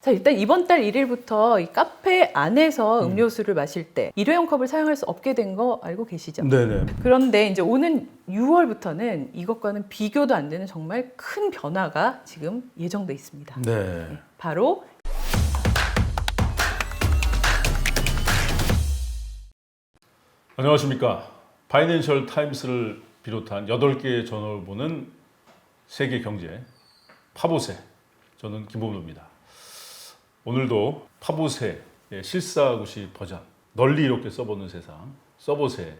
자, 일단 이번 달 1일부터 이 카페 안에서 음료수를 마실 때 일회용 컵을 사용할 수 없게 된 거 알고 계시죠? 네네. 그런데 이제 오는 6월부터는 이것과는 비교도 안 되는 정말 큰 변화가 지금 예정돼 있습니다. 네. 바로 안녕하십니까. 파이낸셜 타임스를 비롯한 8개의 저널을 보는 세계 경제 파보세. 저는 김범도입니다. 오늘도 파보세의 실사구시 버전, 널리 이렇게 써보는 세상, 써보세.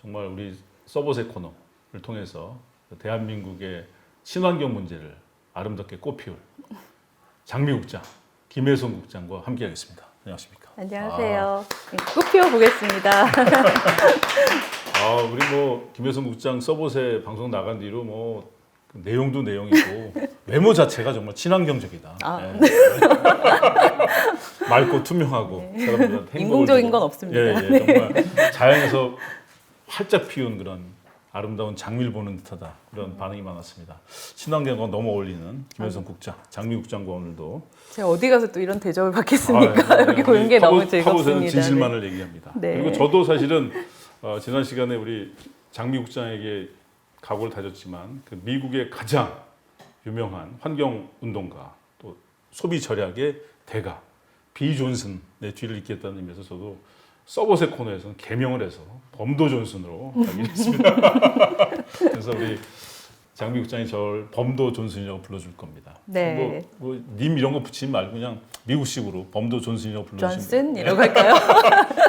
정말 우리 써보세 코너를 통해서 대한민국의 친환경 문제를 아름답게 꽃피울 장미국장, 김혜성 국장과 함께하겠습니다. 안녕하십니까. 안녕하세요. 꼭 피워보겠습니다. 우리 김혜성 국장 써보세 방송 나간 뒤로 내용도 내용이고 외모 자체가 정말 친환경적이다. 네. 맑고 투명하고 사람들한테 인공적인 건 없습니다. 예, 정말 자연에서 활짝 피운 그런 아름다운 장미를 보는 듯하다. 그런 반응이 많았습니다. 친환경과 너무 어울리는 김혜성 국장, 장미 국장과 오늘도 제가 어디 가서 또 이런 대접을 받겠습니까? 여기 보는 게 너무 즐겁습니다. 파보세는 진실만을 얘기합니다. 네. 그리고 저도 사실은 지난 시간에 우리 장미 국장에게 각오를 다졌지만 그 미국의 가장 유명한 환경 운동가 또 소비 절약의 대가 비 존슨의 뒤를 잇겠다는 의미에서 저도 서버세 코너에서는 개명을 해서 범도 존슨으로 가기로 했습니다. 그래서 우리 장미 국장이 저를 범도 존슨이라고 불러줄 겁니다. 네. 님 이런 거 붙이지 말고 그냥 미국식으로 범도 존슨이라고 불러주시면 존슨 이라고 할까요?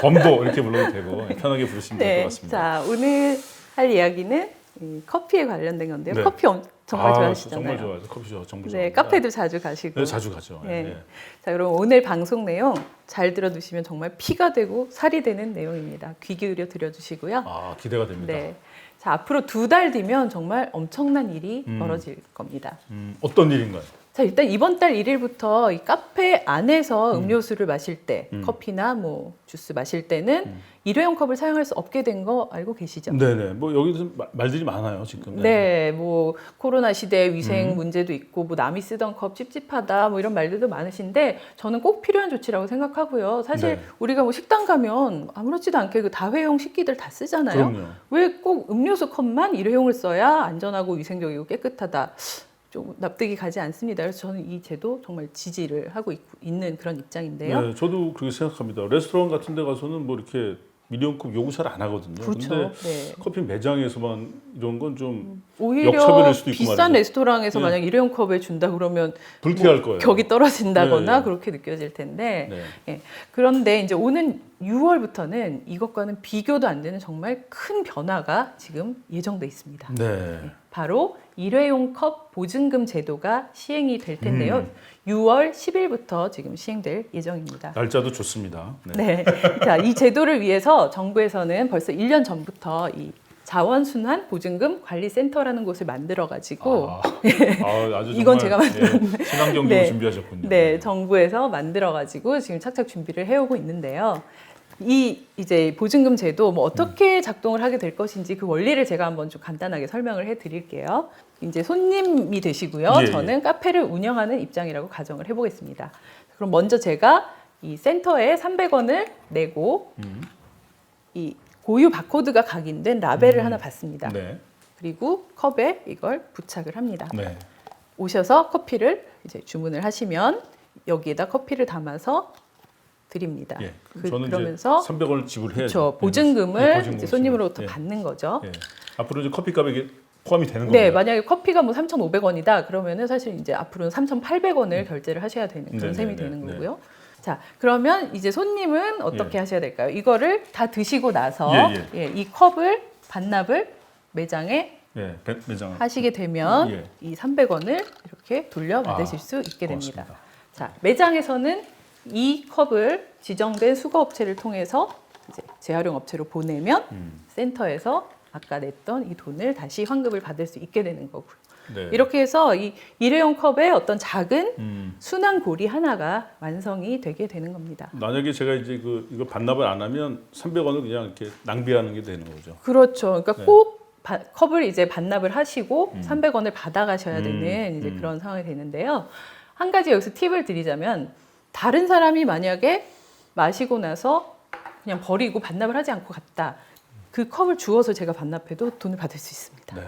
범도 이렇게 불러도 되고 편하게 부르시면 될 것 같습니다. 자, 오늘 할 이야기는 이 커피에 관련된 건데요. 네. 커피 정말 좋아하시잖아요. 정말 좋아해서 커피 정말 좋아합니다. 네, 카페도 자주 가시고. 네, 자주 가죠. 네. 네. 자, 그럼 오늘 방송 내용 잘 들어두시면 정말 피가 되고 살이 되는 내용입니다. 귀 기울여 들어주시고요. 기대가 됩니다. 네. 자, 앞으로 2달 뒤면 정말 엄청난 일이 벌어질 겁니다. 어떤 일인가요? 자, 일단 이번 달 1일부터 이 카페 안에서 음료수를 마실 때, 커피나 주스 마실 때는 일회용 컵을 사용할 수 없게 된 거 알고 계시죠? 네네. 여기서 말들이 많아요 지금. 네, 코로나 시대 위생 문제도 있고, 남이 쓰던 컵 찝찝하다, 이런 말들도 많으신데, 저는 꼭 필요한 조치라고 생각하고요. 사실 네. 우리가 식당 가면 아무렇지도 않게 그 다회용 식기들 다 쓰잖아요. 그럼요. 왜 꼭 음료수 컵만 일회용을 써야 안전하고 위생적이고 깨끗하다? 좀 납득이 가지 않습니다. 그래서 저는 이 제도 정말 지지를 하고 있는 그런 입장인데요. 네, 저도 그렇게 생각합니다. 레스토랑 같은 데 가서는 이렇게 일회용컵 요구 잘 안 하거든요. 그렇죠. 근데 네. 커피 매장에서만 이런 건 좀 오히려 역차별일 수도 있고 비싼 말이죠. 레스토랑에서 네. 만약 일회용 컵에 준다 그러면 불쾌할 거예요. 격이 떨어진다거나 네. 그렇게 느껴질 텐데 네. 예. 그런데 이제 오는 6월부터는 이것과는 비교도 안 되는 정말 큰 변화가 지금 예정돼 있습니다. 네. 바로 일회용 컵 보증금 제도가 시행이 될 텐데요. 6월 10일부터 지금 시행될 예정입니다. 날짜도 좋습니다. 네. 네. 자, 이 제도를 위해서 정부에서는 벌써 1년 전부터 이 자원순환 보증금 관리센터라는 곳을 만들어가지고 아주 이건 정말, 제가 만든 친환경적으로 네. 준비하셨군요. 네, 정부에서 만들어가지고 지금 착착 준비를 해오고 있는데요. 이 이제 보증금 제도 어떻게 작동을 하게 될 것인지 그 원리를 제가 한번 좀 간단하게 설명을 해드릴게요. 이제 손님이 되시고요. 예, 저는 카페를 운영하는 입장이라고 가정을 해보겠습니다. 그럼 먼저 제가 이 센터에 300원을 내고 이 고유 바코드가 각인된 라벨을 하나 받습니다. 네. 그리고 컵에 이걸 부착을 합니다. 네. 오셔서 커피를 이제 주문을 하시면 여기에다 커피를 담아서 드립니다. 예. 저는 그러면서 이제 300원을 지불해야죠. 그렇죠. 보증금을 네, 보증금을 이제 손님으로부터 지불. 예. 받는 거죠. 예. 앞으로 이제 커피값에 이게 포함이 되는 겁니다. 네, 만약에 커피가 3,500원이다 그러면은 사실 이제 앞으로는 3,800원을 결제를 하셔야 되는 그런 셈이 되는 거고요. 자, 그러면 이제 손님은 어떻게 하셔야 될까요? 이거를 다 드시고 나서 이 컵을 반납을 매장에 매장 하시게 되면 이 300원을 이렇게 돌려받으실 수 있게 됩니다. 고맙습니다. 자, 매장에서는 이 컵을 지정된 수거업체를 통해서 이제 재활용 업체로 보내면 센터에서 아까 냈던 이 돈을 다시 환급을 받을 수 있게 되는 거고요. 네. 이렇게 해서 이 일회용 컵의 어떤 작은 순환고리 하나가 완성이 되게 되는 겁니다. 만약에 제가 이제 이거 반납을 안 하면 300원을 그냥 이렇게 낭비하는 게 되는 거죠. 그렇죠. 그러니까 꼭 컵을 이제 반납을 하시고 300원을 받아가셔야 되는 이제 그런 상황이 되는데요. 한 가지 여기서 팁을 드리자면 다른 사람이 만약에 마시고 나서 그냥 버리고 반납을 하지 않고 갔다. 그 컵을 주워서 제가 반납해도 돈을 받을 수 있습니다. 네.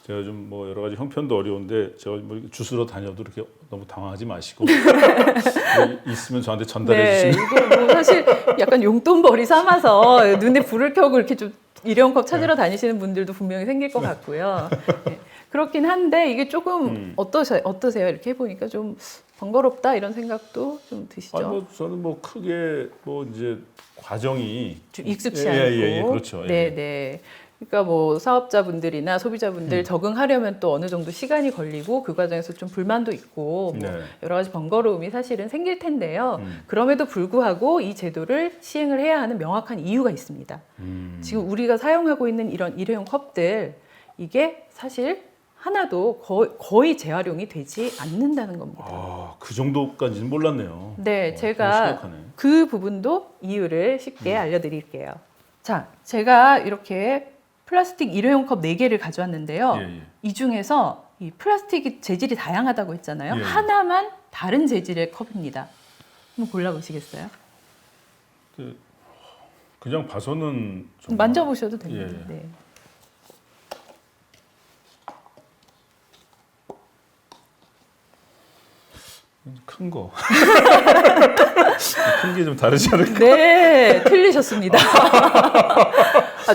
제가 좀 뭐 여러 가지 형편도 어려운데 제가 뭐 주스러 다녀도 이렇게 너무 당황하지 마시고 뭐 있으면 저한테 전달해 네, 주시면 이거 뭐 사실 약간 용돈벌이 삼아서 눈에 불을 켜고 이렇게 좀 일회용 컵 찾으러 다니시는 분들도 분명히 생길 것 같고요. 네, 그렇긴 한데 이게 조금 어떠세요? 이렇게 해보니까 좀 번거롭다 이런 생각도 좀 드시죠? 뭐 저는 뭐 크게 뭐 이제 과정이 좀 익숙치 예, 않고. 예, 그렇죠. 예. 네, 네. 그러니까 뭐 사업자분들이나 소비자분들 적응하려면 또 어느 정도 시간이 걸리고 그 과정에서 좀 불만도 있고 뭐 네. 여러 가지 번거로움이 사실은 생길 텐데요. 그럼에도 불구하고 이 제도를 시행을 해야 하는 명확한 이유가 있습니다. 지금 우리가 사용하고 있는 이런 일회용 컵들 이게 사실 하나도 거의 재활용이 되지 않는다는 겁니다. 아, 그 정도까지는 몰랐네요. 네, 정말 제가 심각하네. 그 부분도 이유를 쉽게 알려드릴게요. 자, 제가 이렇게 플라스틱 일회용 컵 4개를 가져왔는데요. 예, 예. 이 중에서 이 플라스틱이 재질이 다양하다고 했잖아요. 예, 예. 하나만 다른 재질의 컵입니다. 한번 골라보시겠어요? 그냥 봐서는 정말 만져보셔도 됩니다. 예. 네. 큰 거. 큰 게 좀 다르지 않을까? 네, 틀리셨습니다.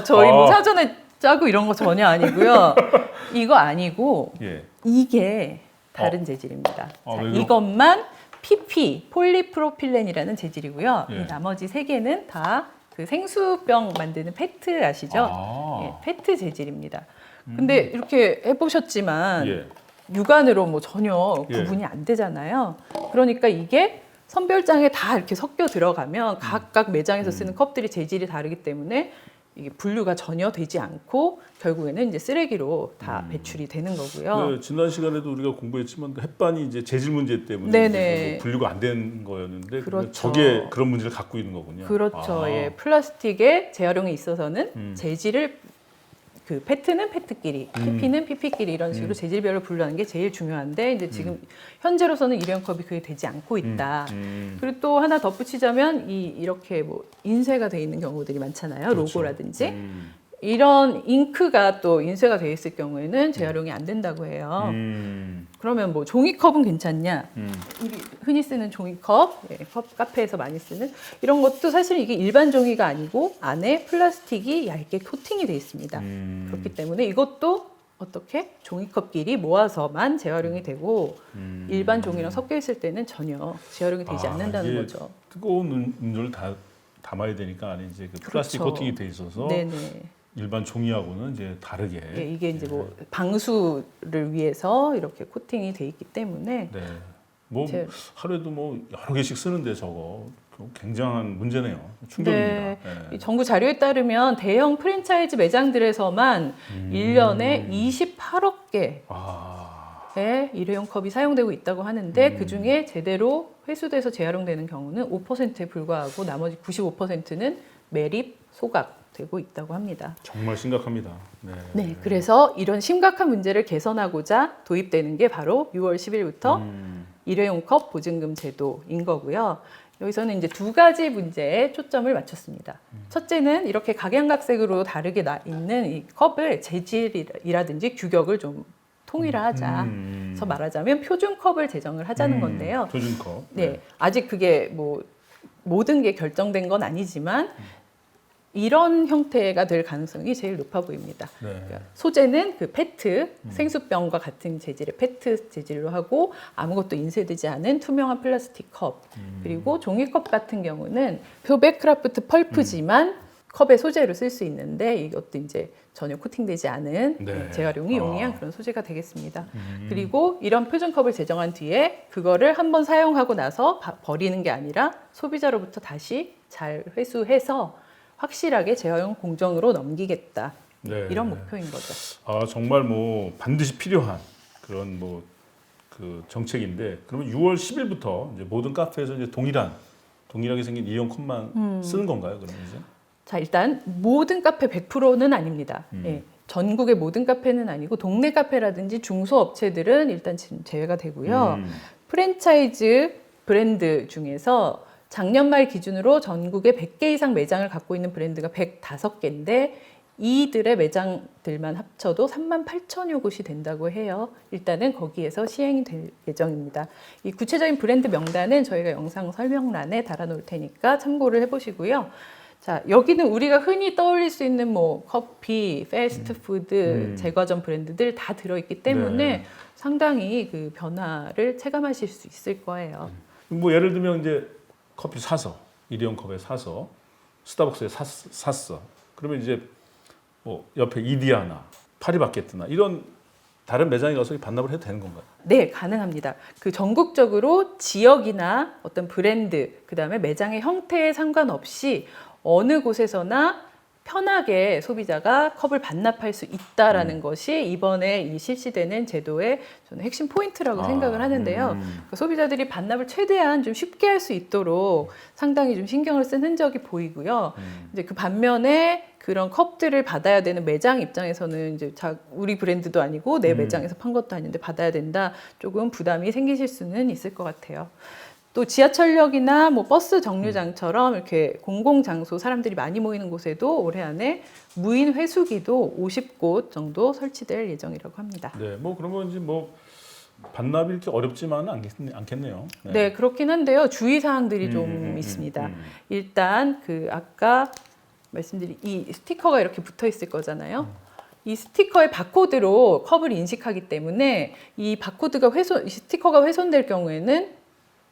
저희 뭐 아. 사전에 짜고 이런 거 전혀 아니고요. 이거 아니고 예. 이게 다른 재질입니다. 아, 자, 왜요? 이것만 PP, 폴리프로필렌이라는 재질이고요. 예. 이 나머지 3개는 다 그 생수병 만드는 페트 아시죠? 아. 예, 페트 재질입니다. 근데 이렇게 해보셨지만 예. 육안으로 뭐 전혀 예. 구분이 안 되잖아요. 그러니까 이게 선별장에 다 이렇게 섞여 들어가면 각각 매장에서 쓰는 컵들이 재질이 다르기 때문에 이게 분류가 전혀 되지 않고 결국에는 이제 쓰레기로 다 배출이 되는 거고요. 네, 지난 시간에도 우리가 공부했지만 햇반이 이제 재질 문제 때문에 네네. 이제 뭐 분류가 안 된 거였는데 그렇죠. 저게 그런 문제를 갖고 있는 거군요. 그렇죠. 아. 예, 플라스틱의 재활용에 있어서는 재질을 그 페트는 페트끼리, PP는 PP끼리 이런 식으로 재질별로 분류하는 게 제일 중요한데 이제 지금 현재로서는 일회용 컵이 그게 되지 않고 있다. 그리고 또 하나 덧붙이자면 이렇게 뭐 인쇄가 돼 있는 경우들이 많잖아요. 그렇죠. 로고라든지 이런 잉크가 또 인쇄가 돼 있을 경우에는 재활용이 안 된다고 해요. 그러면 뭐 종이컵은 괜찮냐? 우리 흔히 쓰는 종이컵, 예, 컵 카페에서 많이 쓰는 이런 것도 사실 이게 일반 종이가 아니고 안에 플라스틱이 얇게 코팅이 돼 있습니다. 그렇기 때문에 이것도 어떻게 종이컵끼리 모아서만 재활용이 되고 일반 종이랑 섞여 있을 때는 전혀 재활용이 되지 않는다는 이게 거죠. 뜨거운 음료를 다 담아야 되니까 안에 이제 그 플라스틱 그렇죠. 코팅이 돼 있어서 네네. 일반 종이하고는 이제 다르게. 예, 이게 이제 뭐 방수를 위해서 이렇게 코팅이 돼 있기 때문에 네. 뭐 제- 하루에도 뭐 여러 개씩 쓰는데 저거 굉장한 문제네요. 충격입니다. 네. 네. 이 정부 자료에 따르면 대형 프랜차이즈 매장들에서만 1년에 28억 개의 아, 일회용 컵이 사용되고 있다고 하는데 그중에 제대로 회수돼서 재활용되는 경우는 5%에 불과하고 나머지 95%는 매립, 소각되고 있다고 합니다. 정말 심각합니다. 네. 네, 그래서 이런 심각한 문제를 개선하고자 도입되는 게 바로 6월 10일부터 일회용 컵 보증금 제도인 거고요. 여기서는 이제 2가지 문제에 초점을 맞췄습니다. 첫째는 이렇게 각양각색으로 다르게 나 있는 이 컵을 재질이라든지 규격을 좀 통일하자. 그래서 말하자면 표준 컵을 제정을 하자는 건데요. 표준컵. 네, 아직 그게 뭐 모든 게 결정된 건 아니지만 이런 형태가 될 가능성이 제일 높아 보입니다. 네. 그러니까 소재는 그 페트, 생수병과 같은 재질의 페트 재질로 하고 아무것도 인쇄되지 않은 투명한 플라스틱 컵, 그리고 종이컵 같은 경우는 표백 크라프트 펄프지만 컵의 소재로 쓸 수 있는데 이것도 이제 전혀 코팅되지 않은 네. 재활용이 용이한 그런 소재가 되겠습니다. 그리고 이런 표준컵을 제정한 뒤에 그거를 한번 사용하고 나서 버리는 게 아니라 소비자로부터 다시 잘 회수해서 확실하게 재활용 공정으로 넘기겠다. 네. 이런 목표인 거죠. 아, 정말 뭐 반드시 필요한 그런 뭐 그 정책인데 그러면 6월 10일부터 이제 모든 카페에서 이제 동일하게 생긴 일회용 컵만 쓰는 건가요? 그러면 이제? 자, 일단 모든 카페 100%는 아닙니다. 예, 전국의 모든 카페는 아니고 동네 카페라든지 중소업체들은 일단 지금 제외가 되고요. 프랜차이즈 브랜드 중에서 작년 말 기준으로 전국에 100개 이상 매장을 갖고 있는 브랜드가 105개인데 이들의 매장들만 합쳐도 38,000여 곳이 된다고 해요. 일단은 거기에서 시행이 될 예정입니다. 이 구체적인 브랜드 명단은 저희가 영상 설명란에 달아놓을 테니까 참고를 해보시고요. 자, 여기는 우리가 흔히 떠올릴 수 있는 뭐 커피, 패스트푸드, 제과점 브랜드들 다 들어있기 때문에 네. 상당히 그 변화를 체감하실 수 있을 거예요. 뭐 예를 들면 이제 커피 사서 일회용 컵에 사서 스타벅스에 샀어. 그러면 이제 뭐 옆에 이디야나 파리바게뜨나 이런 다른 매장에 가서 반납을 해도 되는 건가요? 네, 가능합니다. 그 전국적으로 지역이나 어떤 브랜드, 그 다음에 매장의 형태에 상관없이 어느 곳에서나 편하게 소비자가 컵을 반납할 수 있다라는 것이 이번에 이 실시되는 제도의 저는 핵심 포인트라고 생각을 하는데요. 그러니까 소비자들이 반납을 최대한 좀 쉽게 할 수 있도록 상당히 좀 신경을 쓴 흔적이 보이고요. 이제 그 반면에 그런 컵들을 받아야 되는 매장 입장에서는 이제 우리 브랜드도 아니고 내 매장에서 판 것도 아닌데 받아야 된다. 조금 부담이 생기실 수는 있을 것 같아요. 또 지하철역이나 뭐 버스 정류장처럼 이렇게 공공장소 사람들이 많이 모이는 곳에도 올해 안에 무인 회수기도 50곳 정도 설치될 예정이라고 합니다. 네, 뭐 그러면 이제 뭐 반납이 이렇게 어렵지만은 않겠네요. 네, 그렇긴 한데요. 주의 사항들이 좀 있습니다. 일단 그 아까 말씀드린 이 스티커가 이렇게 붙어 있을 거잖아요. 이 스티커의 바코드로 컵을 인식하기 때문에 이 바코드가 이 스티커가 훼손될 경우에는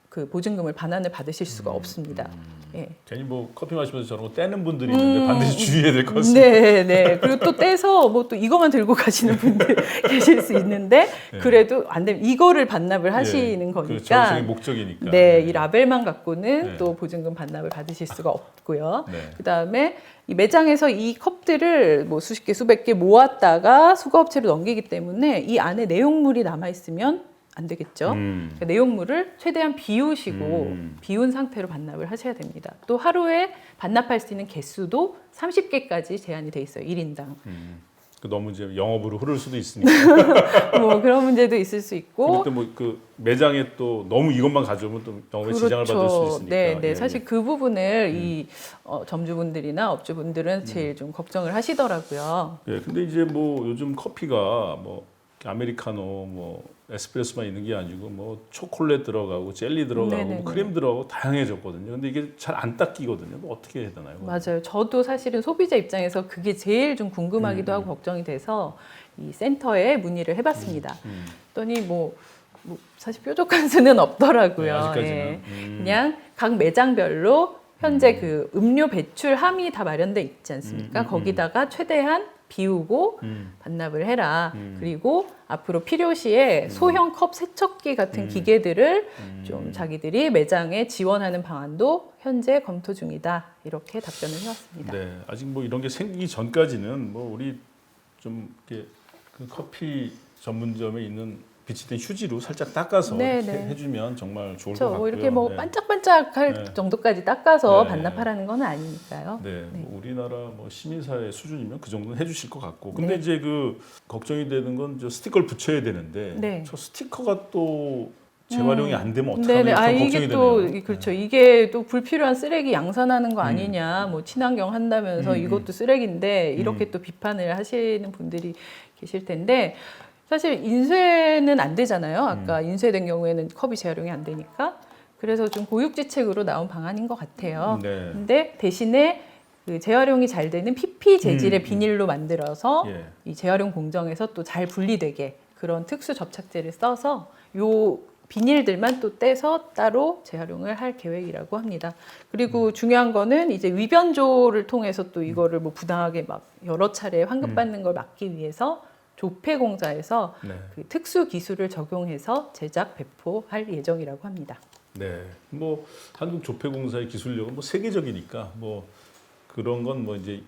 그 보증금을 반환을 받으실 수가 없습니다. 예. 괜히 뭐 커피 마시면서 저런 거 떼는 분들이 있는데 반드시 주의해야 될 것 같습니다. 네, 네. 그리고 또 떼서 뭐 또 이거만 들고 가시는 분들 계실 수 있는데 그래도 안 되면 이거를 반납을 하시는 거니까. 그 정식의 목적이니까. 네, 이 라벨만 갖고는 네. 또 보증금 반납을 받으실 수가 없고요. 네. 그다음에 이 매장에서 이 컵들을 뭐 수십 개, 수백 개 모았다가 수거업체로 넘기기 때문에 이 안에 내용물이 남아 있으면 안 되겠죠. 그러니까 내용물을 최대한 비우시고 비운 상태로 반납을 하셔야 됩니다. 또 하루에 반납할 수 있는 개수도 30개까지 제한이 돼 있어요. 1인당. 너무 이제 영업으로 흐를 수도 있으니까. 뭐 그런 문제도 있을 수 있고. 그때 뭐 그 매장에 또 너무 이것만 가져오면 또 영업에 지장을 받을 수 있으니까. 네, 네. 예, 사실 그 부분을 이 점주분들이나 업주분들은 제일 좀 걱정을 하시더라고요. 예, 근데 이제 뭐 요즘 커피가 뭐 아메리카노 뭐 에스프레소만 있는 게 아니고 뭐 초콜릿 들어가고 젤리 들어가고 뭐 크림 들어가고 다양해졌거든요. 근데 이게 잘 안 닦이거든요. 뭐 어떻게 해야 되나요? 맞아요. 저도 사실은 소비자 입장에서 그게 제일 좀 궁금하기도 하고 걱정이 돼서 이 센터에 문의를 해봤습니다. 그랬더니 뭐 사실 뾰족한 수는 없더라고요. 네, 아직까지는. 예. 그냥 각 매장별로 현재 그 음료 배출함이 다 마련돼 있지 않습니까? 거기다가 최대한 비우고 반납을 해라. 그리고 앞으로 필요시에 소형 컵 세척기 같은 기계들을 좀 자기들이 매장에 지원하는 방안도 현재 검토 중이다. 이렇게 답변을 해왔습니다. 네, 아직 뭐 이런 게 생기기 전까지는 뭐 우리 좀 이렇게 그 커피 전문점에 있는 비치된 휴지로 살짝 닦아서 이렇게 해주면 정말 좋을 것 같고요. 뭐 이렇게 뭐 네. 반짝반짝할 정도까지 닦아서 네. 반납하라는 건 아니니까요. 네, 뭐 우리나라 뭐 시민사회 수준이면 그 정도는 해주실 것 같고. 근데 이제 그 걱정이 되는 건 저 스티커를 붙여야 되는데 저 스티커가 또 재활용이 안 되면 어떡하나 이런 걱정이 또 되네요. 그렇죠. 이게 또 불필요한 쓰레기 양산하는 거 아니냐. 뭐 친환경 한다면서 이것도 쓰레기인데 이렇게 또 비판을 하시는 분들이 계실 텐데 사실 인쇄는 안 되잖아요. 아까 인쇄된 경우에는 컵이 재활용이 안 되니까. 그래서 좀 고육지책으로 나온 방안인 것 같아요. 네. 근데 대신에 그 재활용이 잘 되는 PP 재질의 비닐로 만들어서 예. 이 재활용 공정에서 또 잘 분리되게 그런 특수 접착제를 써서 요 비닐들만 또 떼서 따로 재활용을 할 계획이라고 합니다. 그리고 중요한 거는 이제 위변조를 통해서 또 이거를 뭐 부당하게 막 여러 차례 환급받는 걸 막기 위해서 조폐공사에서 그 특수 기술을 적용해서 제작 배포할 예정이라고 합니다. 네, 뭐 한국 조폐공사의 기술력은 뭐 세계적이니까 뭐 그런 건 뭐 이제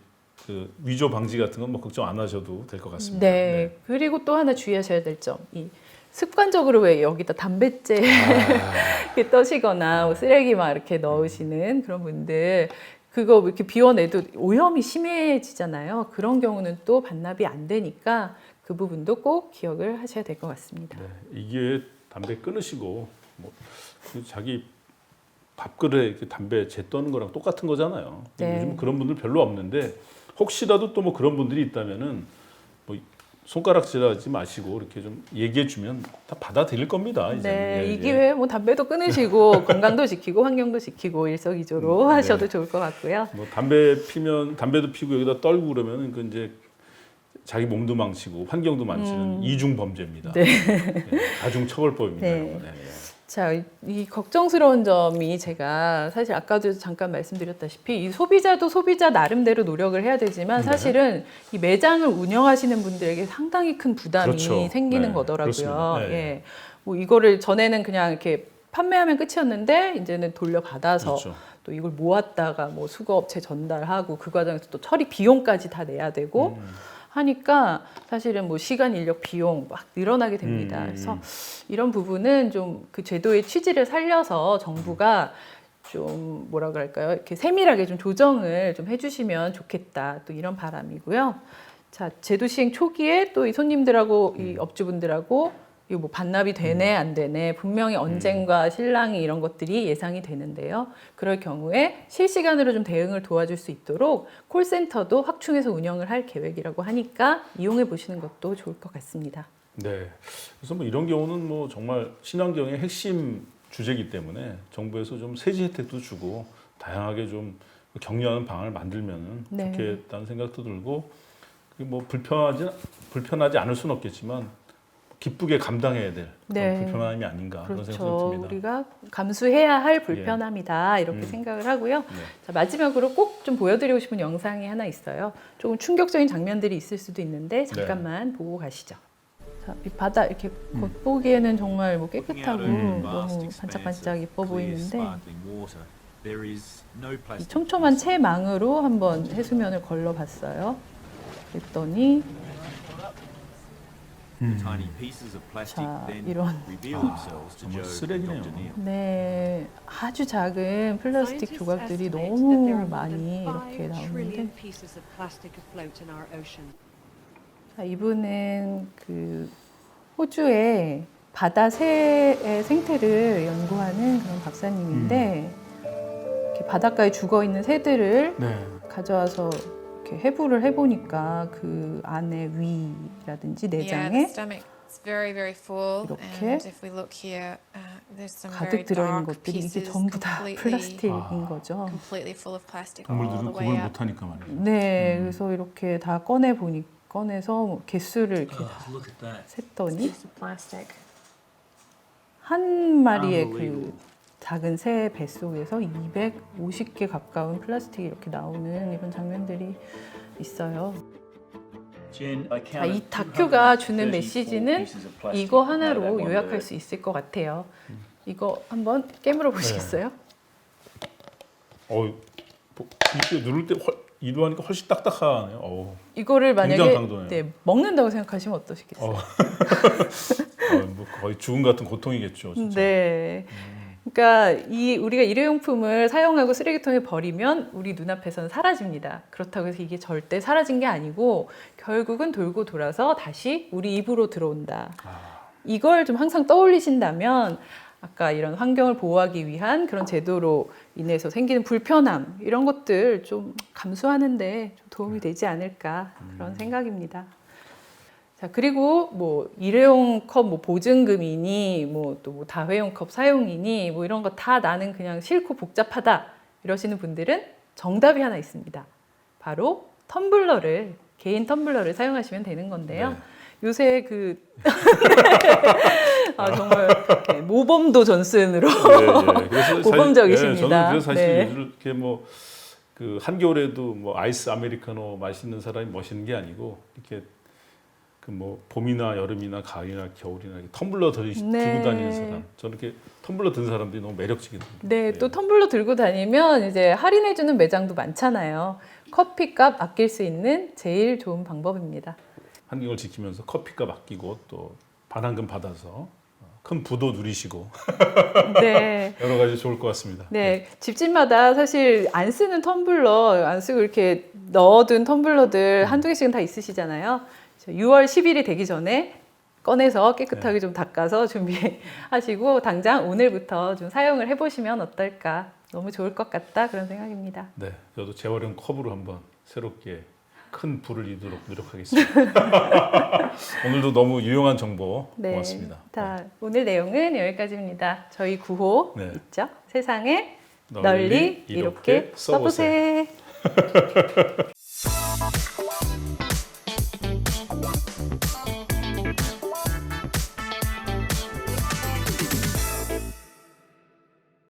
그 위조 방지 같은 건 뭐 걱정 안 하셔도 될 것 같습니다. 네. 그리고 또 하나 주의하셔야 될 점, 이 습관적으로 왜 여기다 담뱃재 이렇게 떠시거나 뭐 쓰레기 막 이렇게 넣으시는 그런 분들. 그거 이렇게 비워내도 오염이 심해지잖아요. 그런 경우는 또 반납이 안 되니까 그 부분도 꼭 기억을 하셔야 될 것 같습니다. 네, 이게 담배 끊으시고 뭐 자기 밥그릇에 이렇게 담배 재 떠는 거랑 똑같은 거잖아요. 네. 요즘 그런 분들 별로 없는데 혹시라도 또 뭐 그런 분들이 있다면은 뭐 손가락질하지 마시고 이렇게 좀 얘기해 주면 다 받아들일 겁니다. 이제는. 네, 예, 이 예. 기회에 뭐 담배도 끊으시고 건강도 지키고 환경도 지키고 일석이조로 네. 하셔도 좋을 것 같고요. 뭐 담배 피면 담배도 피고 여기다 떨고 그러면은 그 이제 자기 몸도 망치고 환경도 망치는 이중 범죄입니다. 네. 예, 가중 처벌법입니다. 네. 이런 거. 네, 예. 자, 이 걱정스러운 점이 제가 사실 아까도 잠깐 말씀드렸다시피 이 소비자도 소비자 나름대로 노력을 해야 되지만 네. 사실은 이 매장을 운영하시는 분들에게 상당히 큰 부담이 그렇죠. 생기는 네, 거더라고요. 그렇습니다. 네. 예. 뭐 이거를 전에는 그냥 이렇게 판매하면 끝이었는데 이제는 돌려받아서 그렇죠. 또 이걸 모았다가 뭐 수거업체 전달하고 그 과정에서 또 처리 비용까지 다 내야 되고 하니까 사실은 뭐 시간, 인력, 비용 막 늘어나게 됩니다. 그래서 이런 부분은 좀 그 제도의 취지를 살려서 정부가 좀 뭐라 그럴까요? 이렇게 세밀하게 좀 조정을 좀 해주시면 좋겠다. 또 이런 바람이고요. 자, 제도 시행 초기에 또 이 손님들하고 이 업주분들하고 이거 뭐 반납이 되네 안 되네 분명히 언젠가 실랑이 이런 것들이 예상이 되는데요. 그럴 경우에 실시간으로 좀 대응을 도와줄 수 있도록 콜센터도 확충해서 운영을 할 계획이라고 하니까 이용해 보시는 것도 좋을 것 같습니다. 네. 그래서 뭐 이런 경우는 뭐 정말 친환경의 핵심 주제이기 때문에 정부에서 좀 세제 혜택도 주고 다양하게 좀 격려하는 방안을 만들면은 네. 좋겠다는 생각도 들고 뭐 불편하지 않을 수는 없겠지만 기쁘게 감당해야 될 그런 네. 불편함이 아닌가 그런 생각이 그렇죠. 듭니다. 우리가 감수해야 할 불편함이다 이렇게 생각을 하고요. 네. 자, 마지막으로 꼭 좀 보여드리고 싶은 영상이 하나 있어요. 조금 충격적인 장면들이 있을 수도 있는데 잠깐만 보고 가시죠. 자, 이 바다 이렇게 겉보기에는 정말 뭐 깨끗하고 너무 반짝반짝 예뻐 보이는데 이 촘촘한 채망으로 한번 해수면을 걸러봤어요. 그랬더니 자, 이런 정말 쓰레기네요. 네, 아주 작은 플라스틱 조각들이 너무 많이 이렇게 나오는데 자, 이분은 그 호주의 바다 새의 생태를 연구하는 그런 박사님인데 이렇게 바닷가에 죽어 있는 새들을 네. 가져와서 이렇게 해부를 해보니까 그 안에 위라든지 내장에 이렇게 가득 들어있는 것들이 이게 전부 다 플라스틱인 거죠. 동물들은 구분을 못하니까 말이죠. 네, 그래서 이렇게 다 꺼내서 개수를 이렇게 다 셌더니 한 마리의 그 작은 새 뱃속에서 250개 가까운 플라스틱이 이렇게 나오는 이런 장면들이 있어요. 자, 이 다큐가 주는 메시지는 이거 하나로 요약할 수 있을 것 같아요. 이거 한번 깨물어 보시겠어요? 이렇게 누를 때 이도하니까 훨씬 딱딱하네요. 이거를 굉장히 만약에 강도네요. 먹는다고 생각하시면 어떠시겠어요? 뭐 거의 죽음 같은 고통이겠죠. 진짜. 네. 그러니까 우리가 일회용품을 사용하고 쓰레기통에 버리면 우리 눈앞에서는 사라집니다. 그렇다고 해서 이게 절대 사라진 게 아니고 결국은 돌고 돌아서 다시 우리 입으로 들어온다. 이걸 좀 항상 떠올리신다면 아까 이런 환경을 보호하기 위한 그런 제도로 인해서 생기는 불편함 이런 것들 좀 감수하는데 좀 도움이 되지 않을까 그런 생각입니다. 자, 그리고 뭐 일회용 컵 뭐 보증금이니 뭐 또 뭐 다회용 컵 사용이니 뭐 이런 거 다 나는 그냥 싫고 복잡하다 이러시는 분들은 정답이 하나 있습니다. 바로 개인 텀블러를 사용하시면 되는 건데요. 네. 요새 정말 모범도 존슨으로 그래서 모범적이십니다. 저는 그래서 사실 네. 요즘 이렇게 뭐 그 한겨울에도 뭐 아이스 아메리카노 마시는 사람이 멋있는 게 아니고 이렇게 그 뭐 봄이나 여름이나 가을이나 겨울이나 이렇게 텀블러 들고 다니는 사람, 저는 이렇게 텀블러 든 사람들이 너무 매력적이거든요. 네, 또 텀블러 들고 다니면 이제 할인해주는 매장도 많잖아요. 커피값 아낄 수 있는 제일 좋은 방법입니다. 환경을 지키면서 커피값 아끼고 또 반환금 받아서 큰 부도 누리시고 네. 여러 가지 좋을 것 같습니다. 네, 집집마다 사실 안 쓰는 텀블러, 안 쓰고 이렇게 넣어둔 텀블러들 한두 개씩은 다 있으시잖아요. 6월 10일이 되기 전에 꺼내서 깨끗하게 좀 닦아서 준비하시고 당장 오늘부터 좀 사용을 해보시면 어떨까. 너무 좋을 것 같다 그런 생각입니다. 네, 저도 재활용 컵으로 한번 새롭게 큰 불을 이도록 노력하겠습니다. 오늘도 너무 유용한 정보 고맙습니다. 자, 오늘 내용은 여기까지입니다. 저희 9호 네. 있죠? 세상에 널리 이롭게 써보세요.